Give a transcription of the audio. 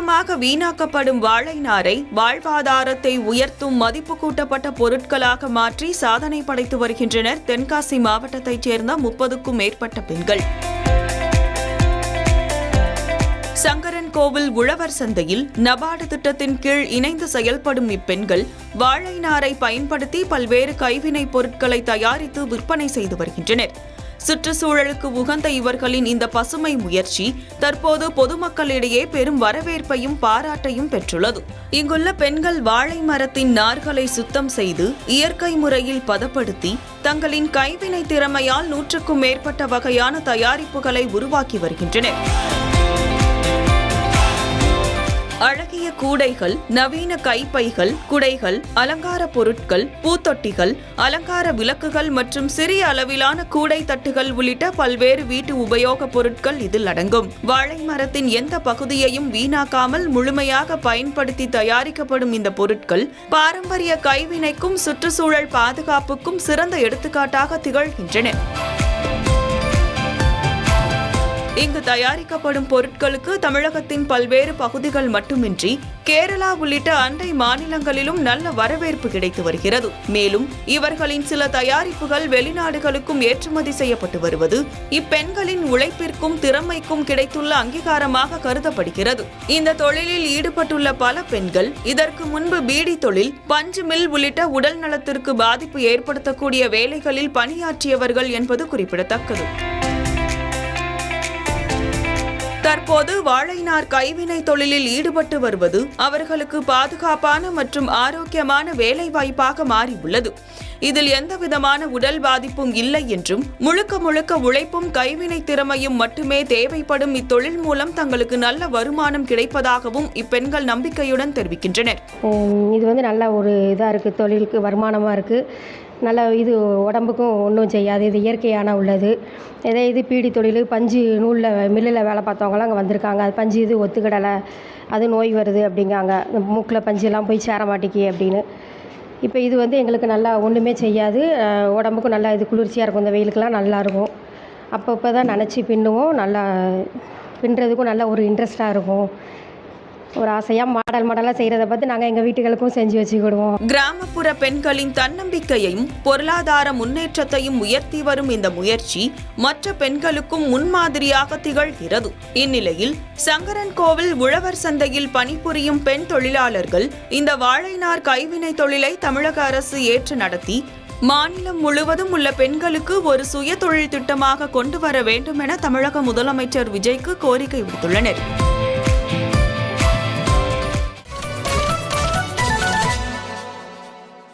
அதிகமாக வீணாக்கப்படும் வாழை நாரை வாழ்வாதாரத்தை உயர்த்தும் மதிப்பு கூட்டப்பட்ட பொருட்களாக மாற்றி சாதனை படைத்து வருகின்றனர் தென்காசி மாவட்டத்தைச் சேர்ந்த 30க்கும் மேற்பட்ட பெண்கள். சங்கரன்கோவில் உழவர் சந்தையில் நபார்டு திட்டத்தின் கீழ் இணைந்து செயல்படும் இப்பெண்கள் வாழை நாரை பயன்படுத்தி பல்வேறு கைவினைப் பொருட்களை தயாரித்து விற்பனை செய்து வருகின்றனர். சுற்றுச்சூழலுக்கு உகந்த இவர்களின் இந்த பசுமை முயற்சி தற்போது பொதுமக்களிடையே பெரும் வரவேற்பையும் பாராட்டையும் பெற்றுள்ளது. இங்குள்ள பெண்கள் வாழை மரத்தின் நார்களை சுத்தம் செய்து இயற்கை முறையில் பதப்படுத்தி தங்களின் கைவினை திறமையால் 100க்கும் மேற்பட்ட வகையான தயாரிப்புகளை உருவாக்கி வருகின்றனர். அழகிய கூடைகள், நவீன கைப்பைகள், குடைகள், அலங்கார பொருட்கள், பூத்தொட்டிகள், அலங்கார விளக்குகள் மற்றும் சிறிய அளவிலான கூடை தட்டுகள் உள்ளிட்ட பல்வேறு வீட்டு உபயோகப் பொருட்கள் இதில் அடங்கும். வாழை மரத்தின் எந்த பகுதியையும் வீணாக்காமல் முழுமையாக பயன்படுத்தி தயாரிக்கப்படும் இந்த பொருட்கள் பாரம்பரிய கைவினைக்கும் சுற்றுச்சூழல் பாதுகாப்புக்கும் சிறந்த எடுத்துக்காட்டாக திகழ்கின்றன. இங்கு தயாரிக்கப்படும் பொருட்களுக்கு தமிழகத்தின் பல்வேறு பகுதிகள் மட்டுமின்றி கேரளா உள்ளிட்ட அண்டை மாநிலங்களிலும் நல்ல வரவேற்பு கிடைத்து வருகிறது. மேலும் இவர்களின் சில தயாரிப்புகள் வெளிநாடுகளுக்கும் ஏற்றுமதி செய்யப்பட்டு வருவது இப்பெண்களின் உழைப்பிற்கும் திறமைக்கும் கிடைத்துள்ள அங்கீகாரமாக கருதப்படுகிறது. இந்த தொழிலில் ஈடுபட்டுள்ள பல பெண்கள் இதற்கு முன்பு பீடி தொழில், பஞ்சு மில் உள்ளிட்ட உடல் நலத்திற்கு பாதிப்பு ஏற்படுத்தக்கூடிய வேலைகளில் பணியாற்றியவர்கள் என்பது குறிப்பிடத்தக்கது. தற்போது வாழைநார் கைவினை தொழிலில் ஈடுபட்டு வருவது அவர்களுக்கு பாதுகாப்பான மற்றும் ஆரோக்கியமான வேலைவாய்ப்பாக மாறியுள்ளது. இதில் எந்தவிதமான உடல் பாதிப்பும் இல்லை என்றும் முழுக்க உழைப்பும் கைவினை திறமையும் மட்டுமே தேவைப்படும் இத்தொழில் மூலம் தங்களுக்கு நல்ல வருமானம் கிடைப்பதாகவும் இப்பெண்கள் நம்பிக்கையுடன் தெரிவிக்கின்றனர். இது நல்ல ஒரு இதாக இருக்குது, தொழிலுக்கு வருமானமாக இருக்குது, நல்ல இது உடம்புக்கும் ஒன்றும் செய்யாது, இது இயற்கையான உள்ளது. இது பீடி தொழில், பஞ்சு நூலில் மில்லில் வேலை பார்த்தவங்களாம் அங்கே வந்திருக்காங்க. அது பஞ்சு இது ஒத்துக்கிடலை, அது நோய் வருது அப்படிங்காங்க, மூக்கில் பஞ்செல்லாம் போய் சேர மாட்டேங்கி அப்படின்னு. இப்போ இது எங்களுக்கு நல்லா ஒன்றுமே செய்யாது, உடம்புக்கும் நல்லா இது குளிர்ச்சியாக இருக்கும், இந்த வெயிலுக்கெல்லாம் நல்லாயிருக்கும். அப்பப்போ தான் நினச்சி பின்னுவோம், நல்லா பின்னுறதுக்கும் நல்ல ஒரு இன்ட்ரெஸ்ட்டாக இருக்கும். ஒரு ஆசையாக மாடலாக செய்கிறத பார்த்து நாங்கள் எங்கள் வீட்டுகளுக்கும் செஞ்சு வச்சுக்கிடுவோம். கிராமப்புற பெண்களின் தன்னம்பிக்கையையும் பொருளாதார முன்னேற்றத்தையும் உயர்த்தி வரும் இந்த முயற்சி மற்ற பெண்களுக்கும் முன்மாதிரியாக திகழ்கிறது. இந்நிலையில் சங்கரன்கோவில் உழவர் சந்தையில் பணிபுரியும் பெண் தொழிலாளர்கள் இந்த வாழைநார் கைவினை தொழிலை தமிழக அரசு ஏற்று நடத்தி மாநிலம் முழுவதும் உள்ள பெண்களுக்கு ஒரு சுய தொழில் திட்டமாக கொண்டு வர வேண்டும் என தமிழக முதலமைச்சர் விஜய்க்கு கோரிக்கை விடுத்துள்ளனர்.